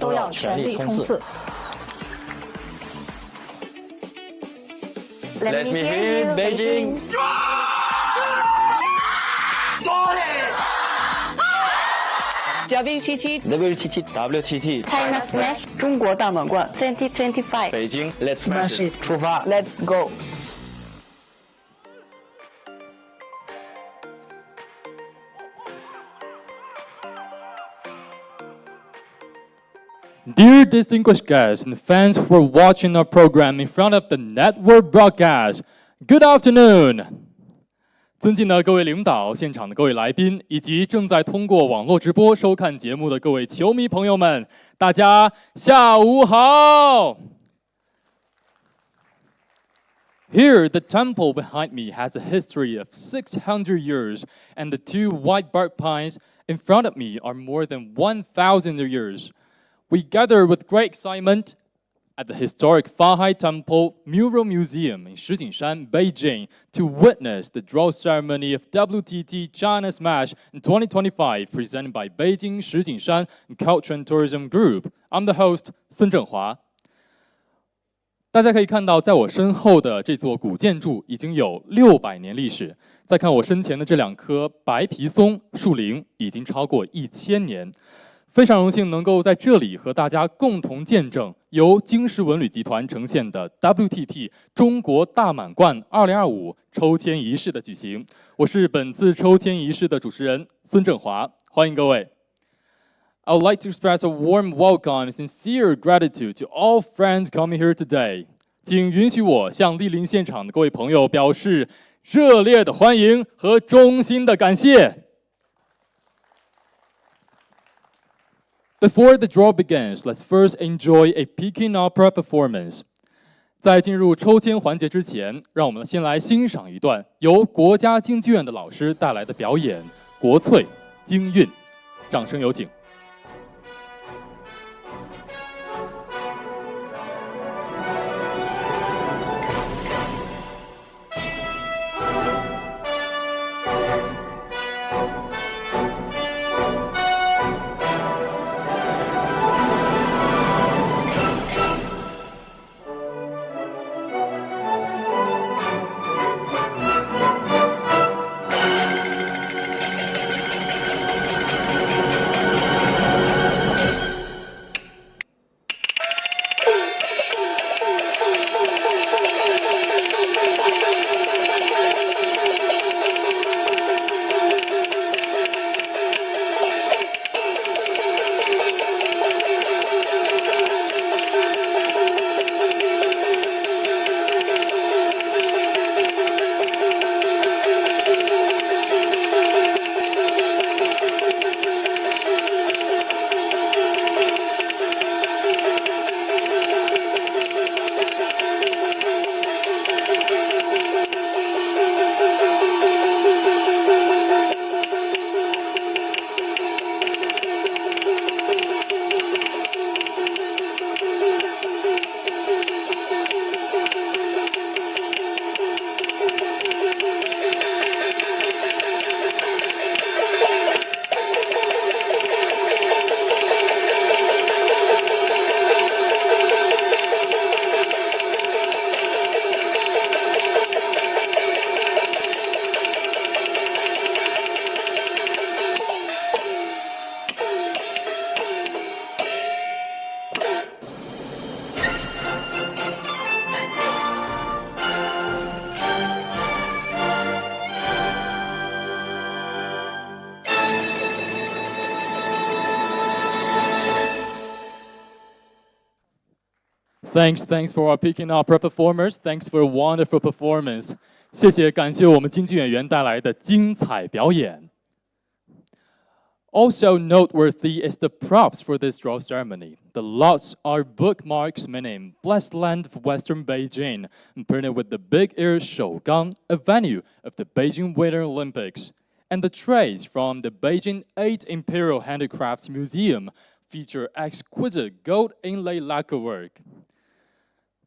都要全力冲刺。Let me hear you, Beijing. WTT ，China Smash 中国大满贯2025，北京 Let's Smash It 出发 Let's go。 Dear distinguished guests and fans who are watching our program in front of the network broadcast, good afternoon. 尊敬的各位领导、现场的各位来宾，以及正在通过网络直播收看节目的各位球迷朋友们，大家下午好。Here, the temple behind me has a history of 600 years, and the two white bark pines in front of me are more than 1,000 years. We gather with great excitement at the historic Fahai Temple Mural Museum in Shijingshan, Beijing, to witness the draw ceremony of WTT China Smash in 2025, presented by Beijing Shijingshan Culture and Tourism Group. I'm the host, 孙正华。大家可以看到，在我身后的这座古建筑已经有600年历史。再看我身前的这2棵白皮松树龄，已经超过1000年。非常荣幸能够在这里和大家共同见证由京师文旅集团呈现的 WTT 中国大满贯2025抽签仪式的举行。我是本次抽签仪式的主持人孙正华，欢迎各位。I would like to express a warm welcome and sincere gratitude to all friends coming here today. 请允许我向莅临现场的各位朋友表示热烈的欢迎和衷心的感谢。Before the draw begins, let's first enjoy a Peking opera performance. 在进入抽签环节之前，让我们先来欣赏一段由国家京剧院的老师带来的表演《国粹京韵》，掌声有请。Thanks for our Peking opera performers. Thanks for a wonderful performance. 谢谢，感谢我们京剧演员带来的精彩表演。Also noteworthy is the props for this draw ceremony. The lots are bookmarks meaning Blessed Land of Western Beijing, and printed with the big ear Shougang, a venue of the Beijing Winter Olympics. And the trays from the Beijing 8 Imperial Handicrafts Museum feature exquisite gold inlay lacquerwork.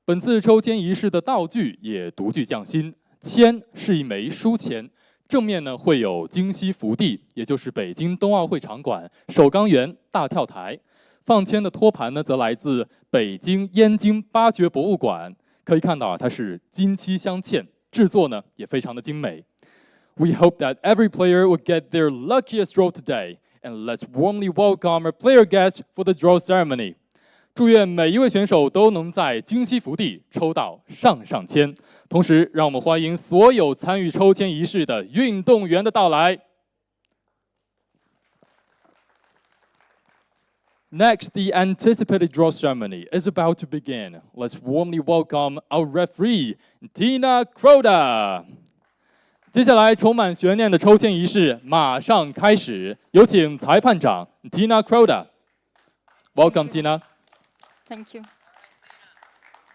本次抽签仪式的道具也独具匠心，签是一枚书签，正面呢会有京西福地，也就是北京冬奥会场馆、首钢园、大跳台；放签的托盘呢，则来自北京燕京八绝博物馆。可以看到啊，它是金漆镶嵌，制作呢也非常的精美。We hope that every player will get their luckiest draw today, and let's warmly welcome our player guests for the draw ceremony. 祝愿每一位选手都能在今夕福地抽到上上签。同时，让我们欢迎所有参与抽签仪式的运动员的到来。Next, the anticipated draw ceremony is about to begin. Let's warmly welcome our referee, Tina Croda. 接下来，充满悬念的抽签仪式马上开始，有请裁判长 Tina Croda. Welcome, Tina. Thank you.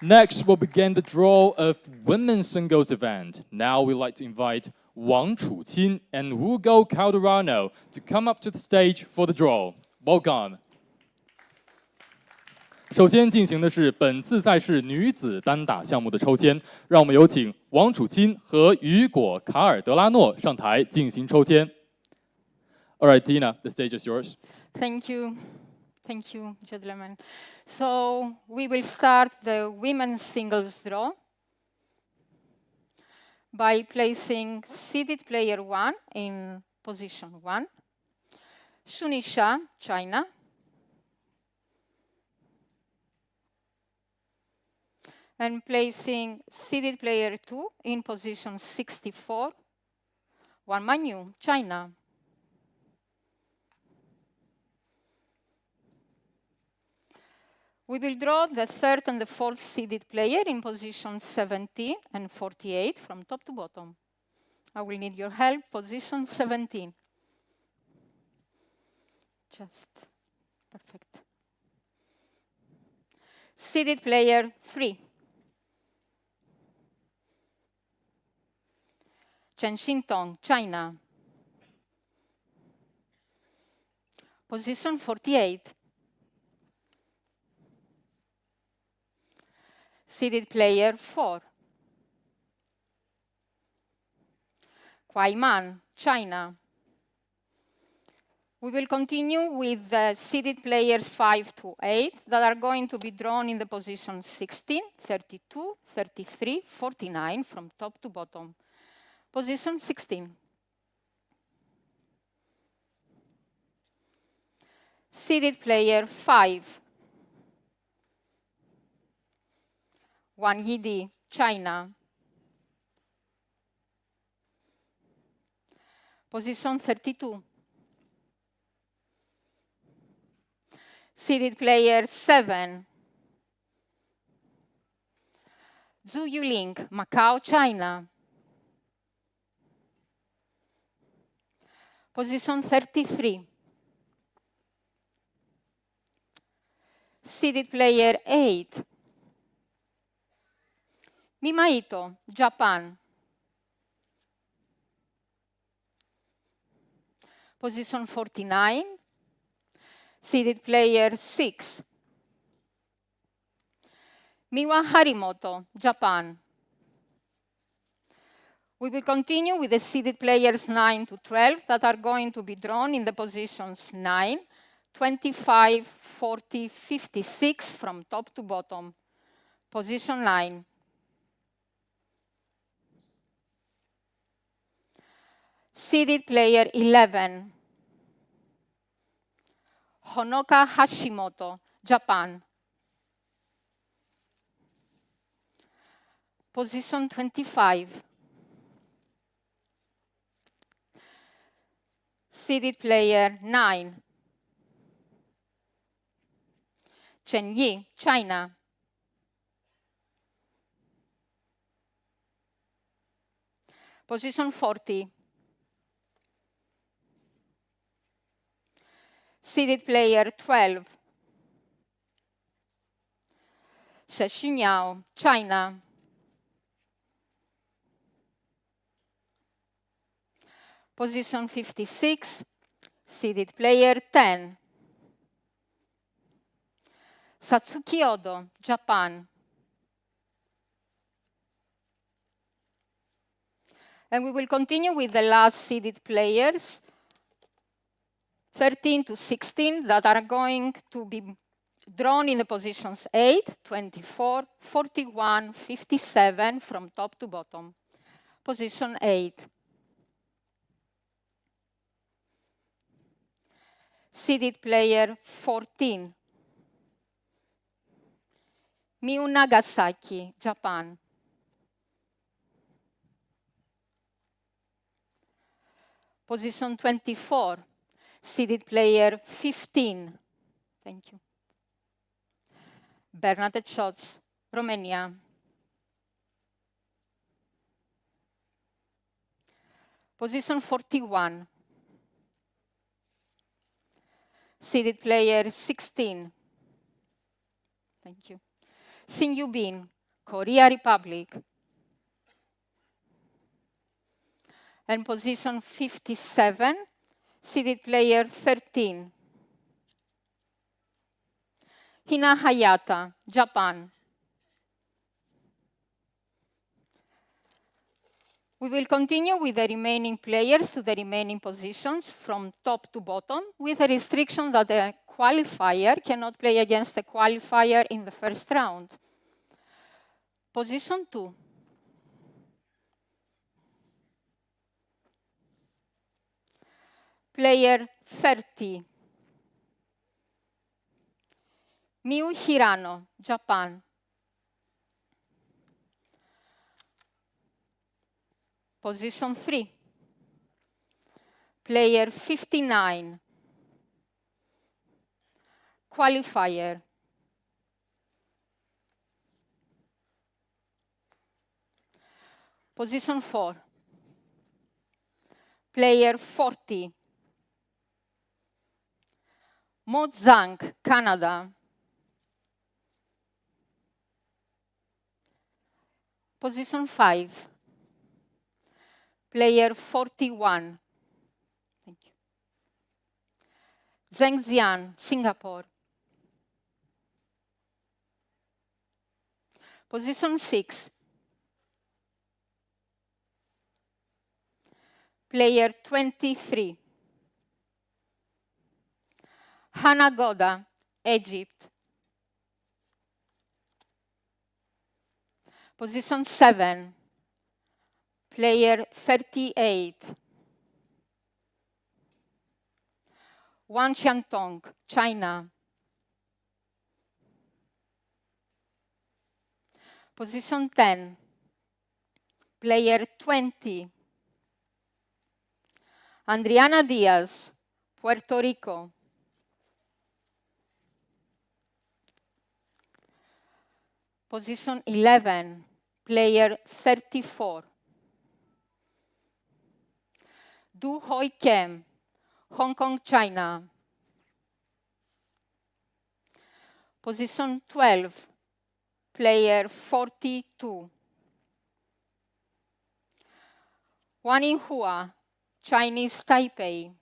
Next, we'll begin the draw of women's singles event. Now, we'd like to invite Wang Chuqin and Hugo CALDERANO to come up to the stage for the draw. Welcome. 首先进行的是本次赛事女子单打项目的抽签，让我们有请王楚钦和雨果卡尔德拉诺上台进行抽签。All right, Tina, the stage is yours. Thank you. Thank you, gentlemen. So we will start the women's singles draw by placing seeded player 1 in position 1, Shunisha, China, and placing seeded player 2 in position 64, Wang Manyu, China. We will draw the third and the fourth seeded player in position 17 and 48 from top to bottom. I will need your help, position 17. Just perfect. Seeded player 3. Chen Xintong, China. Position 48. Seeded player 4. Kuai Man, China. We will continue with the seeded players 5 to 8 that are going to be drawn in the position 16, 32, 33, 49 from top to bottom. Position 16. Seeded player 5. Wang Yidi, China. Position 32. Seeded player 7. Zhu Yuling, Macau, China. Position 33. Seeded player 8. Mimaito, Japan. Position 49. Seeded player 6. Miwa Harimoto, Japan. We will continue with the seeded players 9 to 12 that are going to be drawn in the positions 9, 25, 40, 56 from top to bottom. Position 9. Seeded player 11. Honoka Hashimoto, Japan. Position 25. Seeded player 9. Chen Yi, China. Position 40. Seeded player 12. She Miao, China. Position 56. Seeded player 10. Satsuki Odo, Japan. And we will continue with the last seeded players 13 to 16 that are going to be drawn in the positions 8, 24, 41, 57 from top to bottom. Position 8. Seeded player 14. Miu Nagasaki, Japan. Position 24. Seeded player 15. Thank you. Bernadette Schatz, Romania. Position 41. Seeded player 16. Thank you. Shin Yu-bin, Korea Republic. And position 57, seeded player 13. Hina Hayata, Japan. We will continue with the remaining players to the remaining positions from top to bottom with a restriction that the qualifier cannot play against the qualifier in the first round. Position 2. Player 30. Miu Hirano, Japan. Position 3. Player 59. Qualifier. Position 4. Player 40. Mo Zhang, Canada. Position 5. Player 41. Thank you. Zheng Xian, Singapore. Position 6. Player 23. Hana Goda, Egypt. Position 7. Player 38. Wang Xiantong, China. Position 10. Player 20. Adriana DIAZ, Puerto Rico. Position 11. Player 34. Du Hoi Kem, Hong Kong, China. Position 12. Player 42. Wan Yinghua, Chinese Taipei.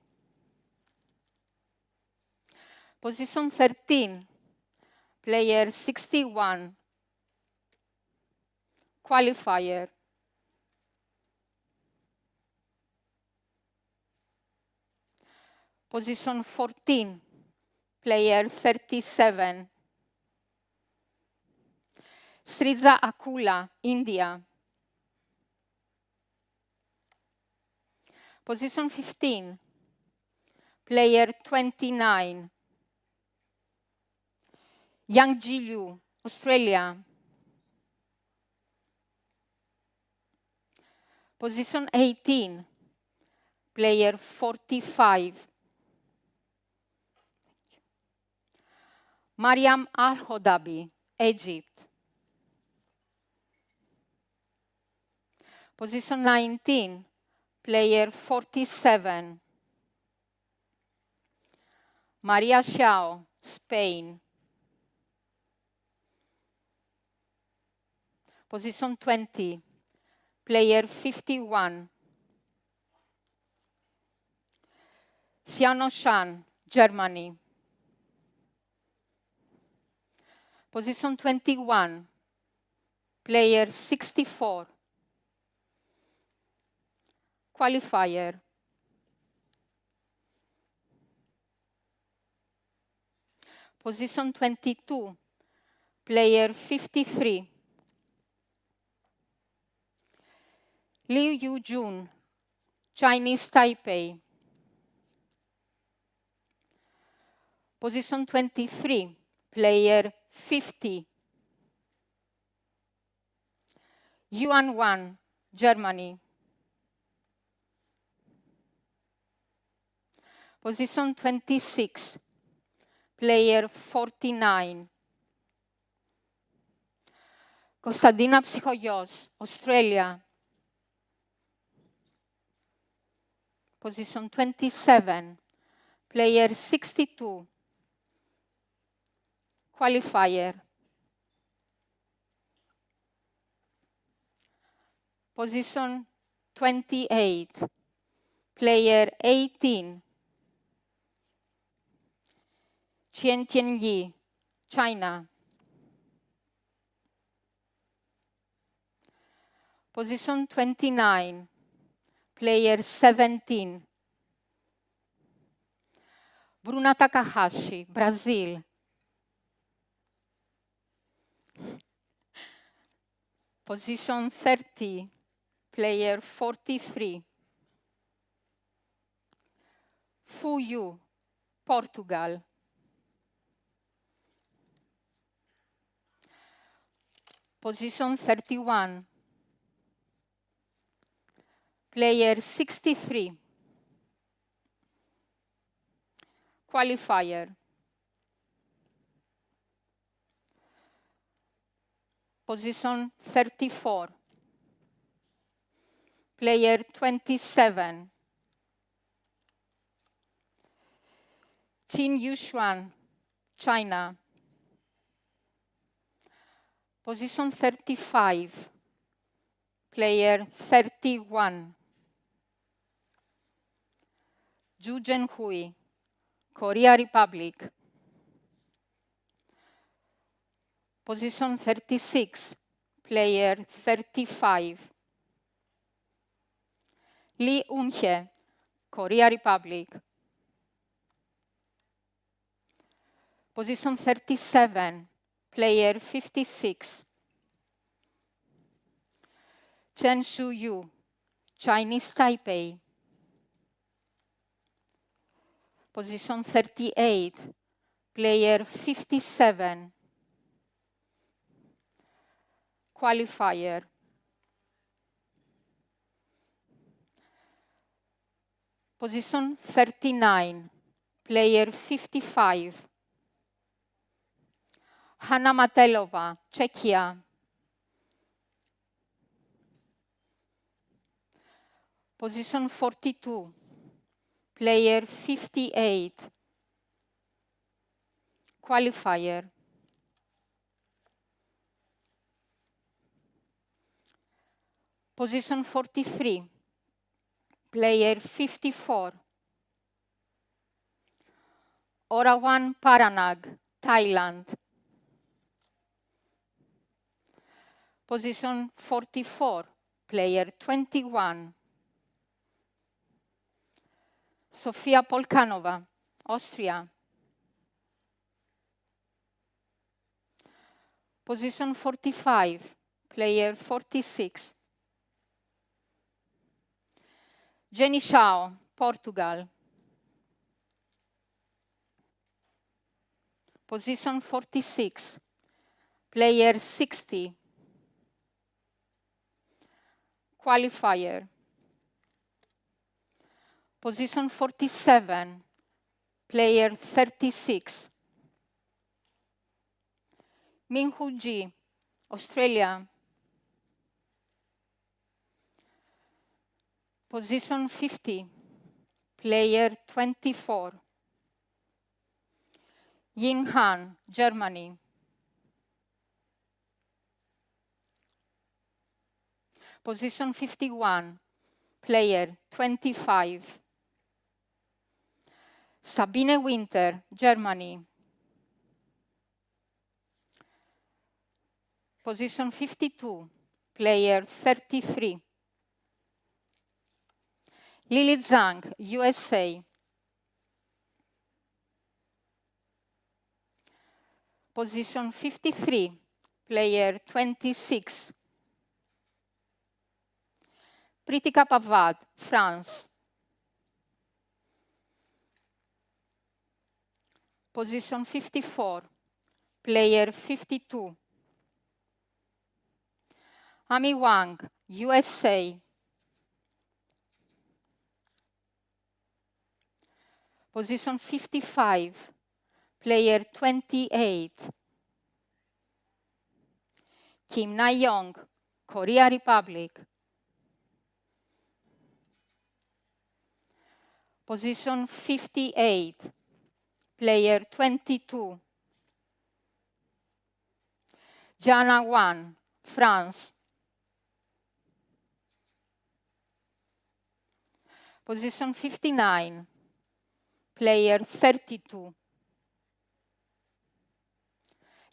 Position 13. Player 61. Qualifier. Position 14. Player 37. Sriza Akula, India. Position 15. Player 29. Yang Ji-liu, Australia. Position 18. Player 45. Mariam Al-Hodabi, Egypt. Position 19. Player 47. Maria Xiao, Spain. Position 20. Player 51. Xiano Shan, Germany. Position 21. Player 64. Qualifier. Position 22, player 53. Liu Yujun, Chinese Taipei. Position 23, player 50. Yuan Wan, Germany. Position 26, player 49. Kostadina Psychoyos, Australia. Position 27, player 62. Qualifier. Position 28, player 18. Qian Tianyi, China. Position 29, player 17. Bruna Takahashi, Brazil. Position 30, player 43. Fu Yu, Portugal. Position 31, player 63. Qualifier. Position 34, player 27. Qin Yushuan, China. Position 35, player 31. Zhu Zhenhui, Korea Republic. Position 36, player 35. Lee Eun-hye, Korea Republic. Position 37, player 56. Chen Shu-yu, Chinese Taipei. Position 38, player 57. Qualifier. Position 39, player 55. Hanna Matelova, Czechia. Position 42, player 58. Qualifier. Position 43, player 54. Orawan Paranag, Thailand. Position 44, player 21. Sofia Polkanova, Austria. Position 45, player 46. Jenny Shao, Portugal. Position 46, player 60. Qualifier. Position 47, player 36. Minhu Ji, Australia. Position 50, player 24. Yin Han, Germany. Position 51, player 25. Sabine Winter, Germany. Position 52, player 33. Lili Zhang, USA. Position 53, player 26. Pritika Pavad, France. Position 54, player 52. Ami Wang, USA. Position 55, player 28. Kim Na-young, Korea Republic. Position 58, player 22. Jana Wan, France. Position 59, player 32.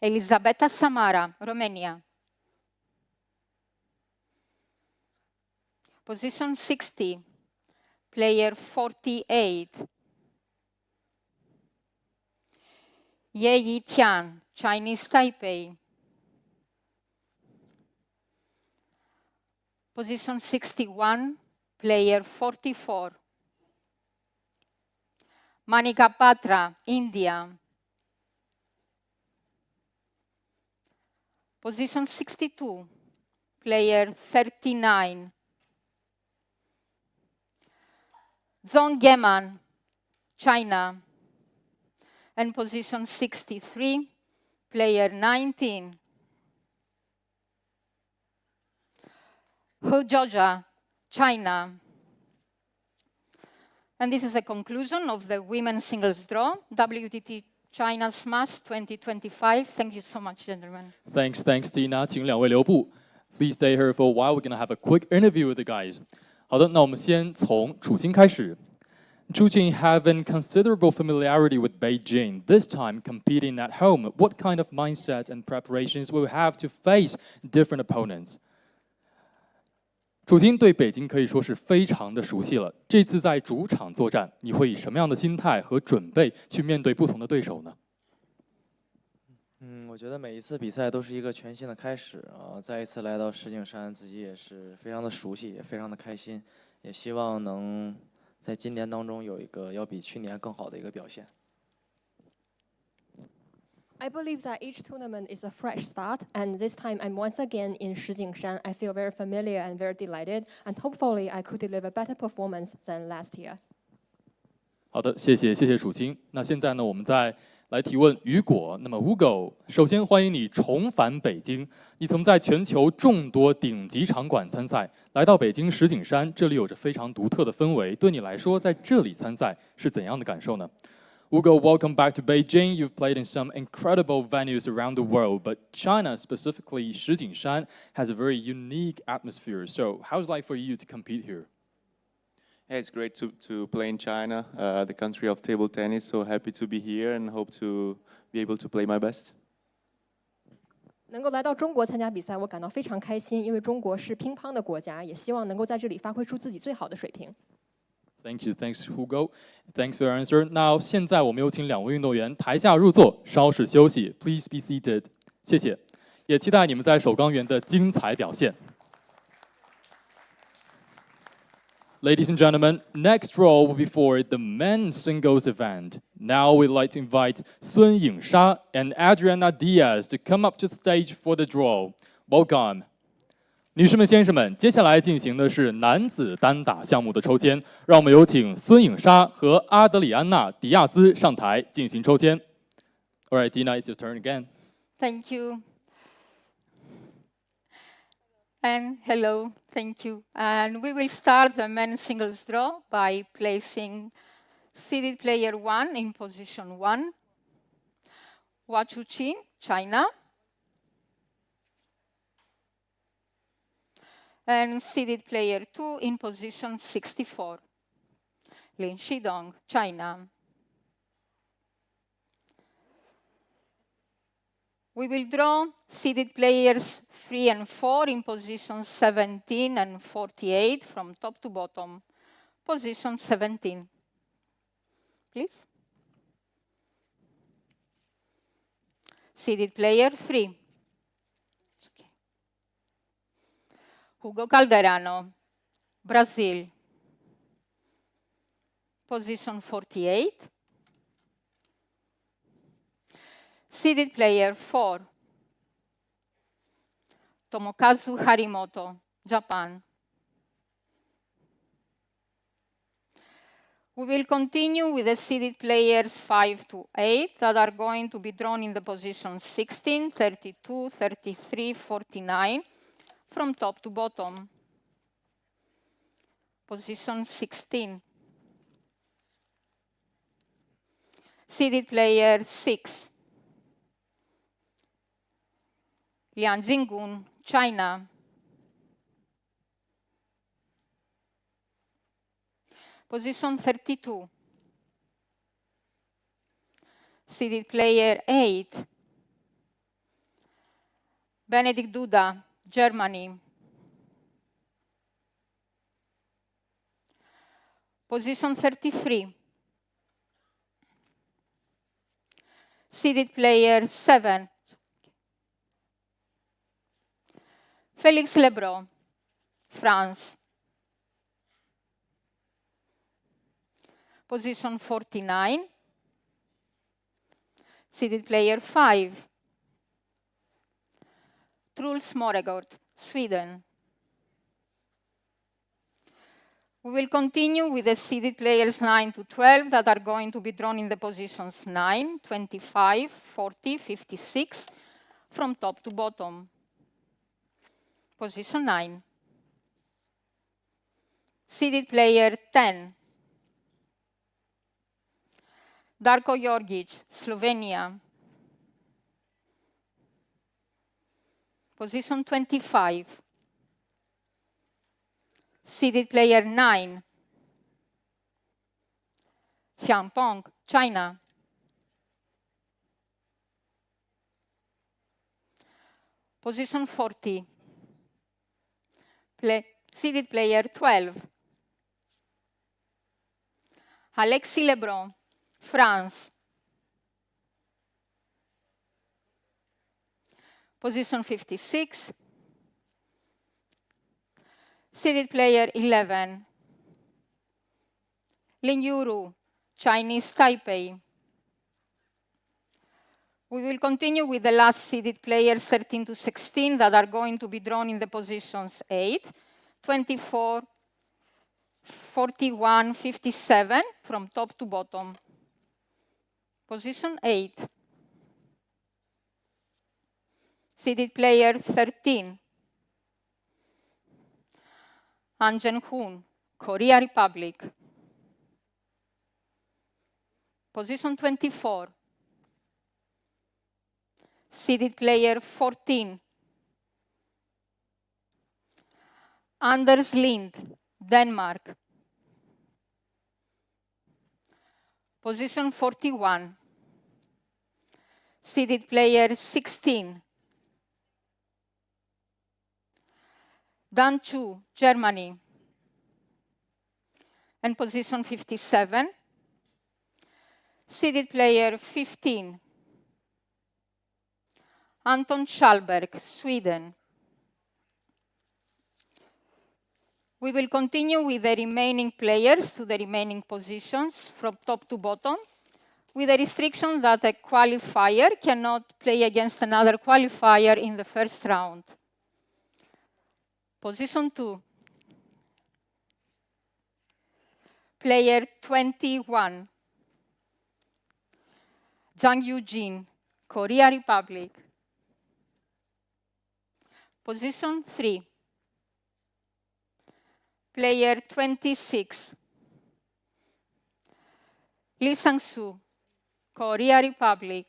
Elisabetta Samara, Romania. Position 60, player 48. Ye Yi Tian, Chinese Taipei. Position 61, player 44. Manika Batra, India. Position 62, player 39. Zhong Yeman, China. And position 63, player 19. Hu Zhozha, China. And this is the conclusion of the women's singles draw, WTT China Smash 2025. Thank you so much, gentlemen. Thanks, Tina. 请两位留步。Please stay here for a while. We're going to have a quick interview with the guys. 好的，那我们先从楚钦开始。Chuqin having considerable familiarity with Beijing, this time competing at home. What kind of mindset and preparations will have to face different opponents? 楚钦对北京可以说是非常的熟悉了。这次在主场作战，你会以什么样的心态和准备去面对不同的对手呢？我觉得每一次比赛都是一个全新的开始啊！再一次来到石景山，自己也是非常的熟悉，也非常的开心，也希望能在今年当中有一个要比去年更好的一个表现。I believe that each tournament is a fresh start, and this time I'm once again in Shijingshan. I feel very familiar and very delighted, and hopefully I could deliver better performance than last year. 好的，谢谢楚钦。那现在呢，我们再来提问雨果。那么 Hugo， 首先欢迎你重返北京。你曾在全球众多顶级场馆参赛，来到北京石景山，这里有着非常独特的氛围。对你来说，在这里参赛是怎样的感受呢？ Hugo, welcome back to Beijing. You've played in some incredible venues around the world, but China, specifically Shijingshan, has a very unique atmosphere. So how's it like for you to compete here? Hey, it's great to play in China, the country of table tennis. So happy to be here and hope to be able to play my best. 能够来到中国参加比赛，我感到非常开心，因为中国是乒乓的国家，也希望能够在这里发挥出自己最好的水平。Thank you, thanks Hugo, thanks for your answer. Now， 现在我们有请两位运动员台下入座，稍事休息。Please be seated. 谢谢，也期待你们在首钢园的精彩表现。Ladies and gentlemen, next draw will be for the men's singles event. Now we'd like to invite Yingsha and Adriana DIAZ to come up to the stage for the draw. Welcome. 女士们、先生们，接下来进行的是男子单打项目的抽签，让我们有请Yingsha和阿德里安娜·迪亚兹上台进行抽签。All right, Dina, it's your turn again. Thank you. And hello, thank you. And we will start the men's singles draw by placing seeded player 1 in position 1, WANG Chuqin, China, and seeded player 2 in position 64, Lin Shidong, China. We will draw seeded players 3 and 4 in positions 17 and 48 from top to bottom. Position 17, please. Seeded player 3. Okay. Hugo Calderano, Brazil. Position 48. Seeded player 4. Tomokazu Harimoto, Japan. We will continue with the seeded players 5 to 8 that are going to be drawn in the position 16, 32, 33, 49 from top to bottom. Position 16. Seeded player 6. Liang Jinggun, China. Position 32. Seeded player 8. Benedikt Duda, Germany. Position 33. Seeded player 7. Félix Lebrun, France. Position 49. Seeded player 5. Truls Moregård, Sweden. We will continue with the seeded players 9 to 12 that are going to be drawn in the positions 9, 25, 40, 56 from top to bottom. Position 9. Seeded player 10. Darko Jorgic, Slovenia. Position 25. Seeded player 9. Xiang Peng, China. Position 40. Seeded player 12. Alexis Lebrun, France. Position 56. Seeded player 11. Lin Yuru, Chinese Taipei. We will continue with the last seeded players 13 to 16 that are going to be drawn in the positions 8, 24, 41, 57 from top to bottom. Position 8. Seeded player 13. An Jen-hoon, Korea Republic. Position 24. Seeded player 14. Anders Lind, Denmark. Position 41. Seeded player 16. Dan Chu, Germany. And position 57. Seeded player 15. Anton Schallberg, Sweden. We will continue with the remaining players to the remaining positions from top to bottom, with the restriction that a qualifier cannot play against another qualifier in the first round. Position 2. Player 21. Jang Yoo-jin, Korea Republic. Position 3. Player 26. Lee Sang-soo, Korea Republic.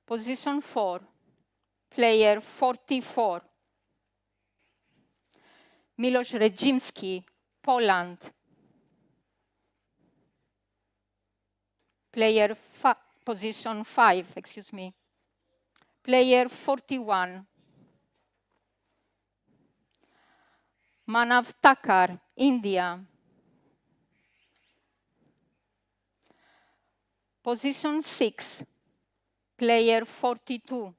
Position 4. Player 44. Miloš Redzimski, Poland. Position 5, excuse me. Player 41. Manav Thakkar, India. Position 6, player 42.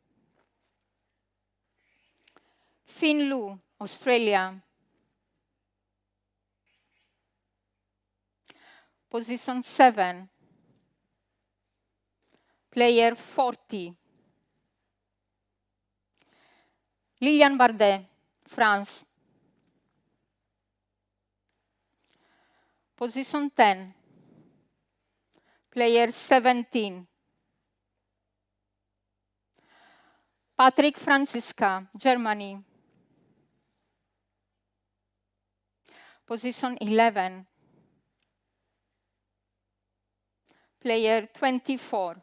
Fin Lu, Australia. Position 7, player 40. Liliane Bardet, France. Position 10, player 17. Patrick Franziska, Germany. Position 11, player 24.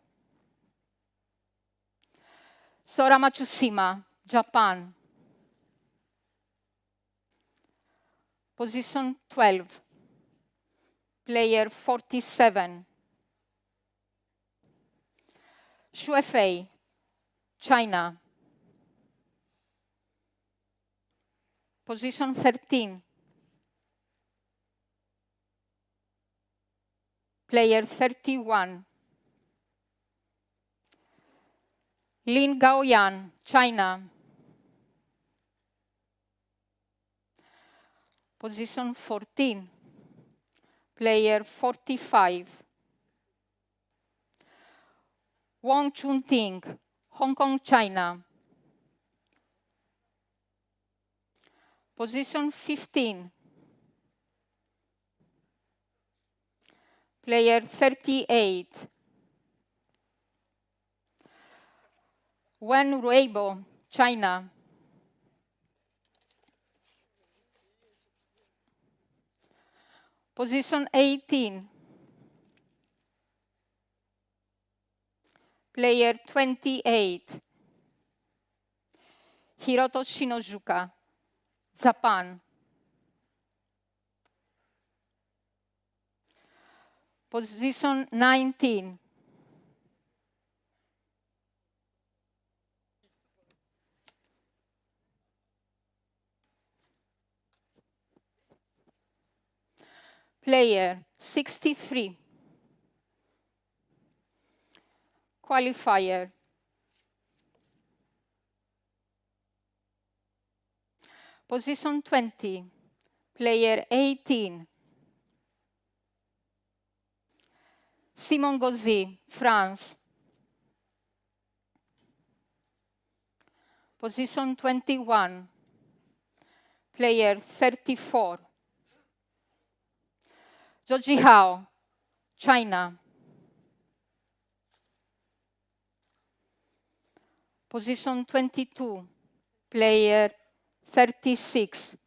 Sora Matsushima, Japan. Position 12, player 47. Xue Fei, China. Position 13, player 31. Lin Gaoyan, China. Position 14, player 45. Wang Chuqin, Hong Kong, China. Position 15, player 38. Wen Ruibo, China. Position 18, player 28. Hiroto Shinozuka, Japan. Position 19, player 63. Qualifier. Position 20, player 18. Simon Gauzy, France. Position 21, player 34. Zhou Hao, China. Position 22, player 36.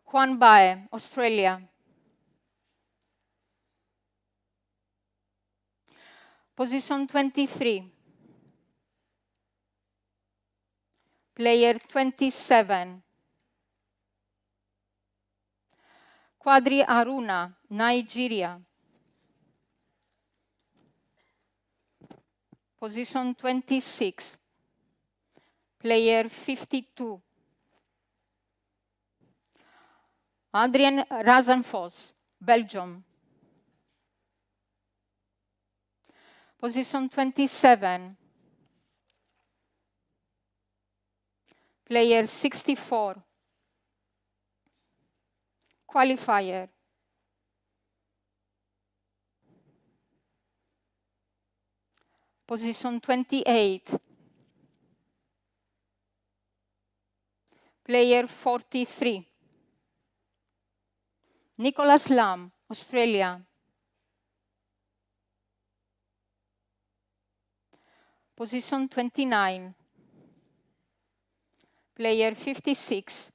Huan Bae, Australia. Position 23, player 27. Quadri Aruna, Nigeria. Position 26, player 52. Adrien Razenfos, Belgium. Position 27, player 64. Qualifier. Position 28, player 43. Nicholas Lam, Australia. Position 29, player 56.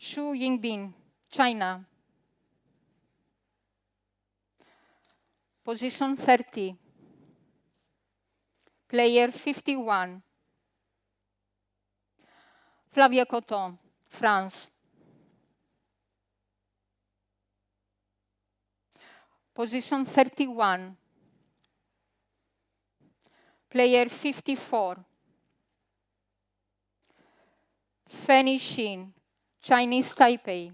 Xu Yingbin, China. Position 30, player 51. Flavia Coton, France. Position 31, player 54. Fanny Xin, Chinese Taipei.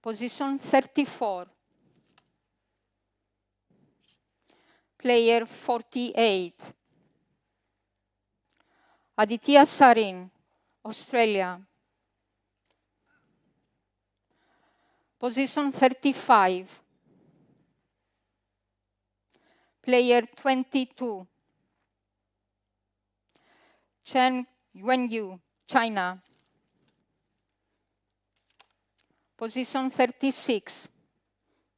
Position 34. Player 48. Aditya Sarin, Australia. Position 35. Player 22. Chen Wenyu, China. Position 36.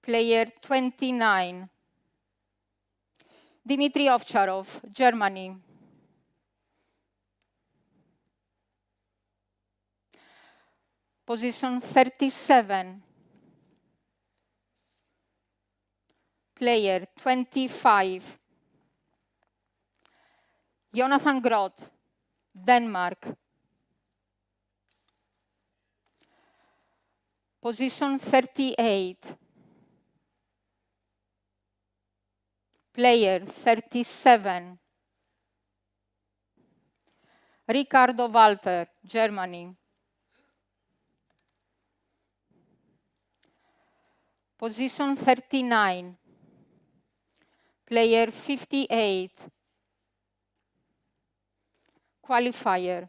Player 29. Dmitry Ovcharov, Germany. Position 37. Player 25. Jonathan Groth, Denmark. Position 38. Player 37. Ricardo Walter, Germany. Position 39. Player 58. Qualifier.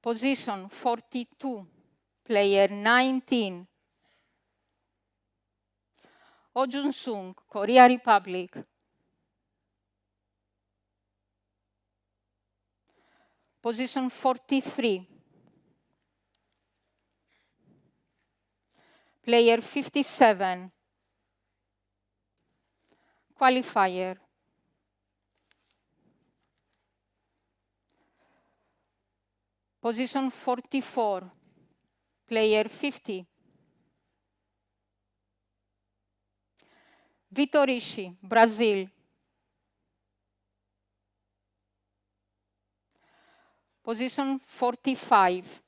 Position 42. Player 19. Oh Jun-sung, Korea Republic. Position 43. Player 57. Qualifier. Position 44. Player 50. Vitor Ishi, Brazil. Position 45.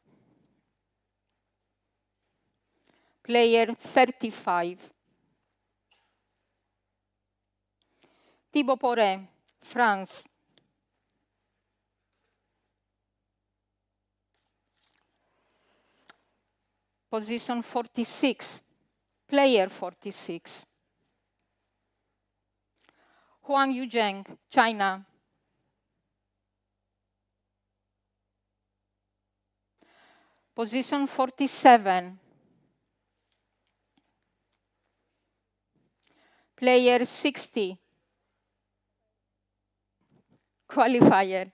Player 35. Thibaut Poré, France. Position 46. Player 46. Huang Yuzheng, China. Position 47. Player 60. Qualifier.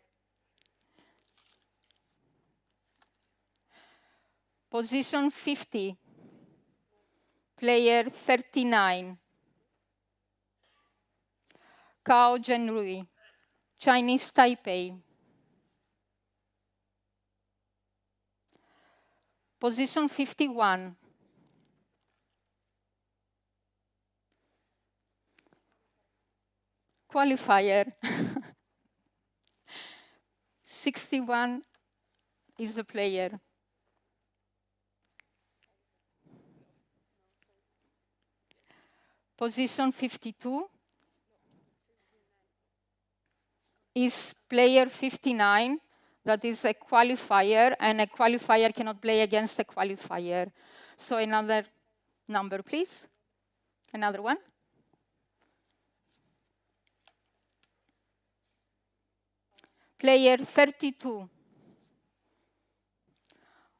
Position 50. Player 39. Cao Zhenrui, Chinese Taipei. Position 51. Qualifier. 61 is the player. Position 52 is player 59. That is a qualifier, and a qualifier cannot play against a qualifier. So another number, please. Another one. Player 32.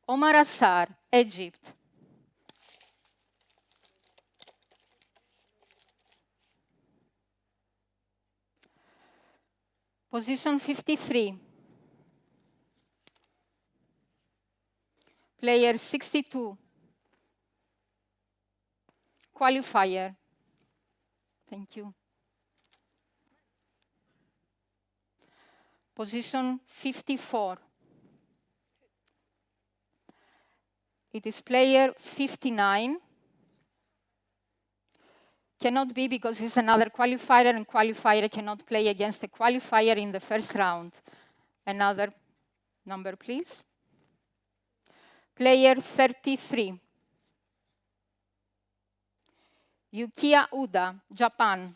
Omar Assar, Egypt. Position 53. Player 62. Qualifier. Thank you. Position 54. It is player 59. Cannot be because it's another qualifier, and qualifier cannot play against a qualifier in the first round. Another number, please. Player 33. Yukiya Uda, Japan.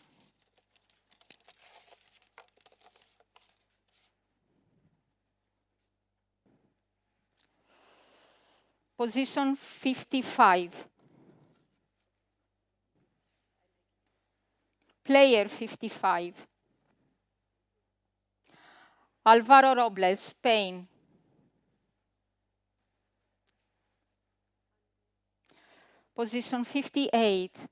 Position 55. Player 55. Alvaro Robles, Spain. Position 58.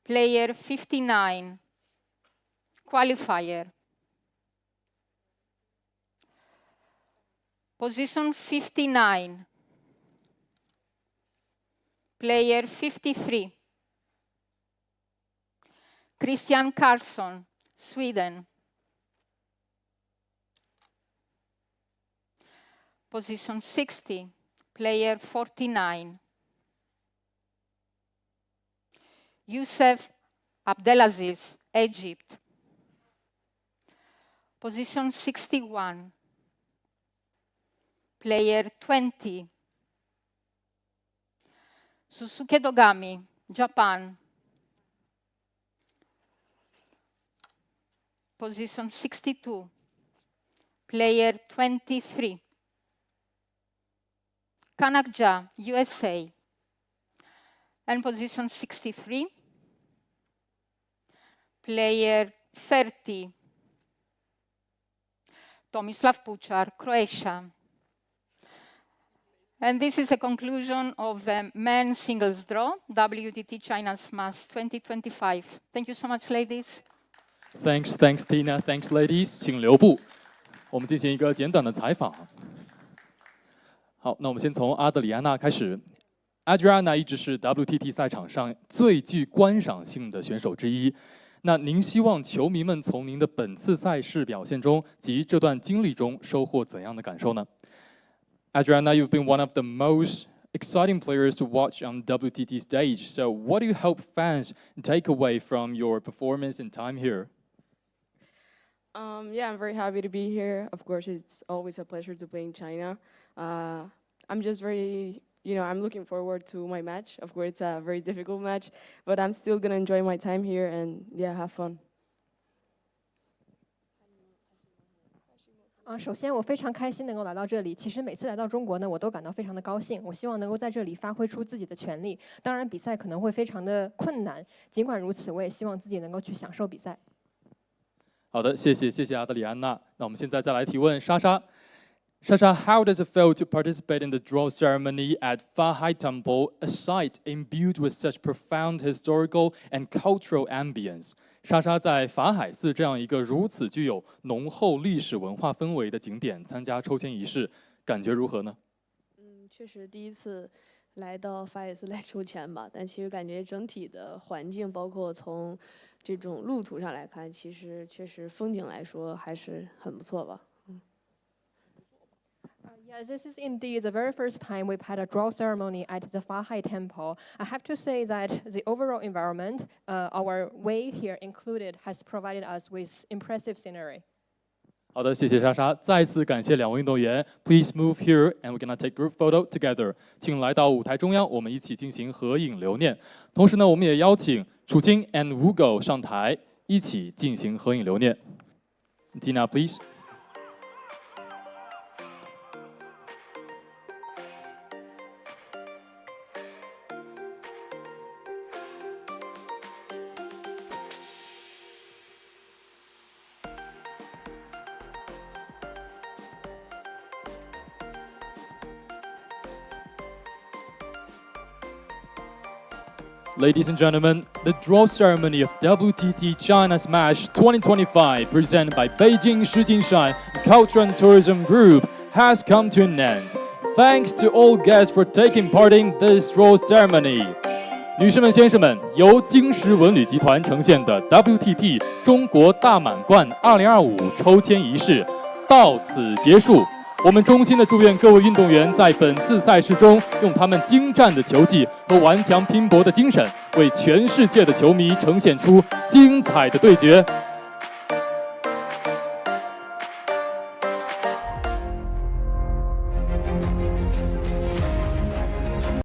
Player 59. Qualifier. Position 59. Player 53. Christian Karlsson, Sweden. Position 60, player 49. Youssef Abdelaziz, Egypt. Position 61, player 20. Susuke Dogami, Japan. Position 62, player 23. Kanakja, USA. And position 63, player 30. Tomislav Puchar, Croatia. And this is the conclusion of the men's singles draw, WTT China Smash 2025. Thank you so much, ladies. Thanks, Tina. Thanks, ladies. 请留步，我们进行一个简短的采访。好，那我们先从阿德里安娜开始。Adriana 一直是 WTT 赛场上最具观赏性的选手之一。那您希望球迷们从您的本次赛事表现中及这段经历中收获怎样的感受呢？ Adriana, you've been one of the most exciting players to watch on WTT stage. So what do you hope fans take away from your performance and time here? Yeah, I'm very happy to be here. Of course, it's always a pleasure to play in China. I'm just very, I'm looking forward to my match. Of course, it's a very difficult match, but I'm still going to enjoy my time here and, yeah, have fun. 首先我非常开心能够来到这里。其实每次来到中国呢，我都感到非常的高兴。我希望能够在这里发挥出自己的全力。当然，比赛可能会非常的困难，尽管如此，我也希望自己能够去享受比赛。好的，谢谢阿德里安娜。那我们现在再来提问莎莎。莎莎 ，How does it feel to participate in the draw ceremony at Fahai Temple, a site imbued with such profound historical and cultural ambience？ 莎莎在法海寺这样一个如此具有浓厚历史文化氛围的景点参加抽签仪式，感觉如何呢？确实第一次来到法海寺来抽签吧，但其实感觉整体的环境，包括从这种路途上来看，其实确实风景来说还是很不错吧。Yes, this is indeed the very first time we've had a draw ceremony at the Fahai Temple. I have to say that the overall environment, our way here included, has provided us with impressive scenery. 好的，谢谢莎莎，再次感谢两位运动员。Please move here, and we're gonna take group photo together. 请来到舞台中央，我们一起进行合影留念。同时呢，我们也邀请楚清 and Hugo 上台，一起进行合影留念。Tina, please. Ladies and gentlemen, the draw ceremony of WTT China Smash 2025, presented by Beijing Shijingshan Culture and Tourism Group, has come to an end. Thanks to all guests for taking part in this draw ceremony. 女士们、先生们，由京石文旅集团呈现的 WTT 中国大满贯2025抽签仪式到此结束。我们衷心的祝愿各位运动员在本次赛事中，用他们精湛的球技和顽强拼搏的精神，为全世界的球迷呈现出精彩的对决。